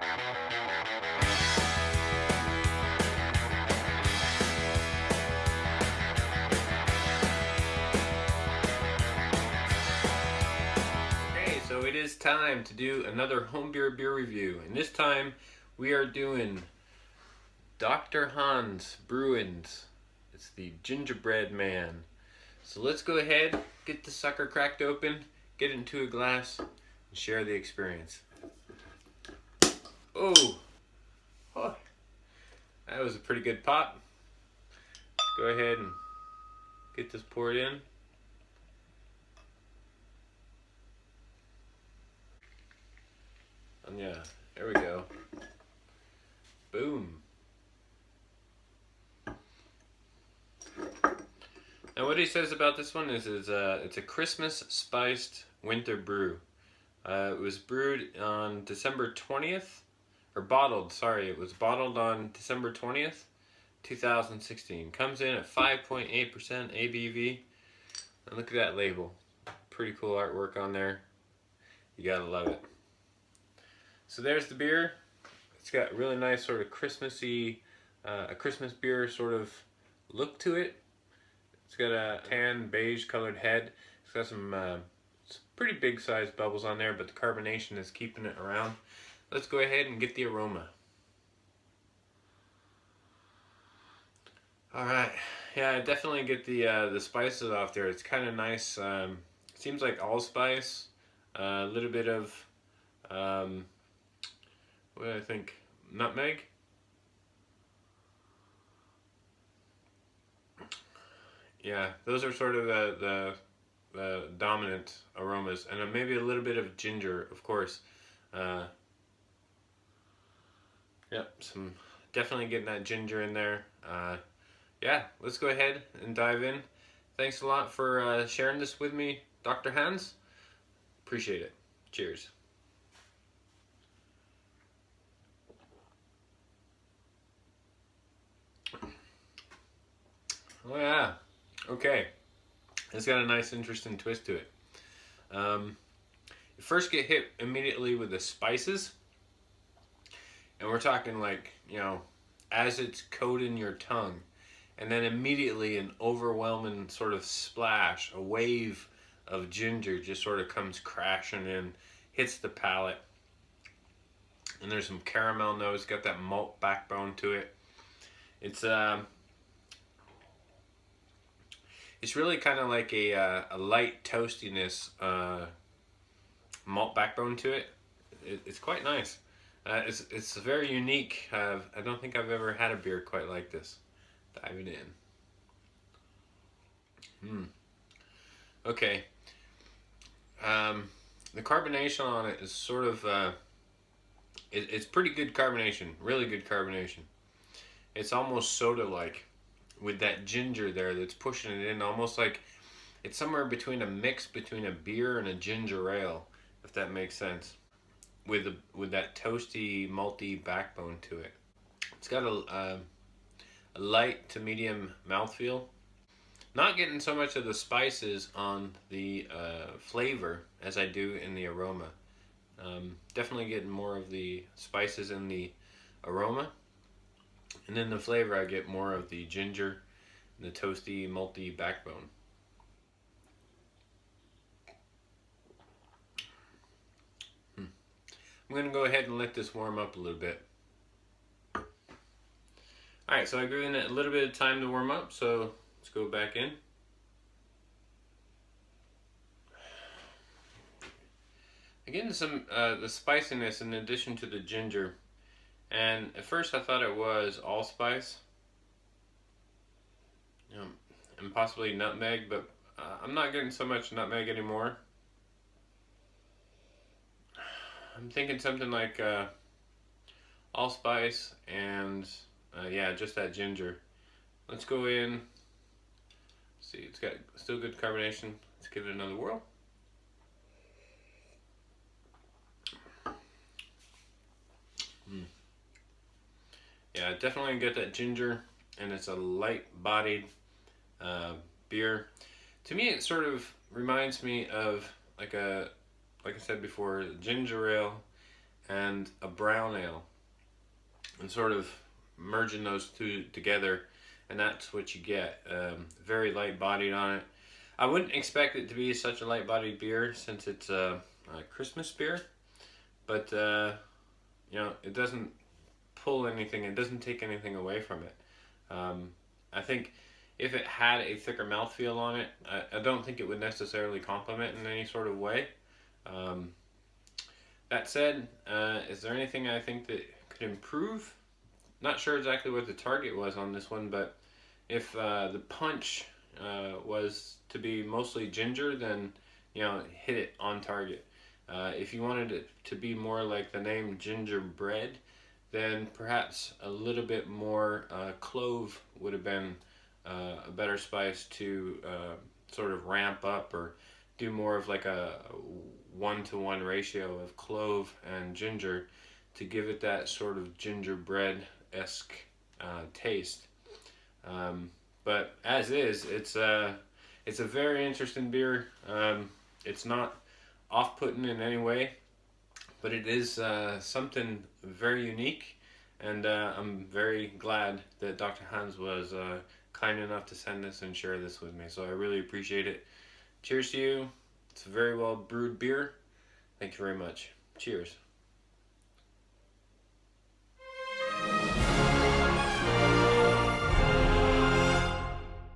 Okay, so it is time to do another homebrew beer review, and this time we are doing DrHans Brewery. It's the Gingerbread Man. So let's go ahead, get the sucker cracked open, get it into a glass, and share the experience. Oh, that was a pretty good pop. Go ahead and get this poured in. And yeah, there we go. Boom. Now what he says about this one is it's a Christmas spiced winter brew. It was brewed on December 20th, or bottled, sorry, it was bottled on December 20th, 2016. Comes in at 5.8% ABV. And look at that label. Pretty cool artwork on there. You gotta love it. So there's the beer. It's got really nice sort of Christmassy, a Christmas beer sort of look to it. It's got a tan beige colored head. It's got some pretty big sized bubbles on there, but the carbonation is keeping it around. Let's go ahead and get the aroma. All right, yeah, I definitely get the spices off there. It's kind of nice. Seems like allspice, a little bit of what do I think? Nutmeg. Yeah, those are sort of the dominant aromas, and then maybe a little bit of ginger, of course. Yep, some definitely getting that ginger in there. Yeah, let's go ahead and dive in. Thanks a lot for sharing this with me, Dr. Hans. Appreciate it. Cheers. Oh yeah, okay. It's got a nice, interesting twist to it. You first get hit immediately with the spices, and we're talking like, as it's coating your tongue, and then immediately an overwhelming sort of splash, a wave of ginger just sort of comes crashing in, hits the palate, and there's some caramel notes, got that malt backbone to it. It's really kind of like a light toastiness malt backbone to it. It's quite nice. It's very unique. I don't think I've ever had a beer quite like this. Diving in. Okay. The carbonation on it is sort of it's pretty good carbonation. Really good carbonation. It's almost soda-like, with that ginger there that's pushing it in, almost like it's somewhere between a mix between a beer and a ginger ale, if that makes sense, with that toasty, malty backbone to it. It's got a light to medium mouthfeel. Not getting so much of the spices on the flavor as I do in the aroma. Definitely getting more of the spices in the aroma. And then the flavor, I get more of the ginger and the toasty, malty backbone. I'm going to go ahead and let this warm up a little bit. Alright, so I gave it a little bit of time to warm up, so let's go back in. I'm getting some the spiciness in addition to the ginger. And at first I thought it was allspice, and possibly nutmeg, but I'm not getting so much nutmeg anymore. I'm thinking something like allspice and yeah, just that ginger. Let's go in. See, it's got still good carbonation. Let's give it another whirl. Yeah, definitely get that ginger, and it's a light-bodied beer. To me, it sort of reminds me of like I said before, ginger ale and a brown ale, and sort of merging those two together, and that's what you get. Very light bodied on it. I wouldn't expect it to be such a light bodied beer since it's a Christmas beer, but it doesn't pull anything. It doesn't take anything away from it. I think if it had a thicker mouthfeel on it, I don't think it would necessarily complement in any sort of way. Um, that said, is there anything I think that could improve? Not sure exactly what the target was on this one, but if the punch was to be mostly ginger, then hit it on target. If you wanted it to be more like the name Gingerbread, then perhaps a little bit more clove would have been a better spice to sort of ramp up, or do more of like a 1-to-1 ratio of clove and ginger to give it that sort of gingerbread-esque taste. But as is, it's a very interesting beer. It's not off-putting in any way, but it is something very unique, and I'm very glad that Dr. Hans was kind enough to send this and share this with me. So I really appreciate it. Cheers to you. It's a very well brewed beer. Thank you very much. Cheers.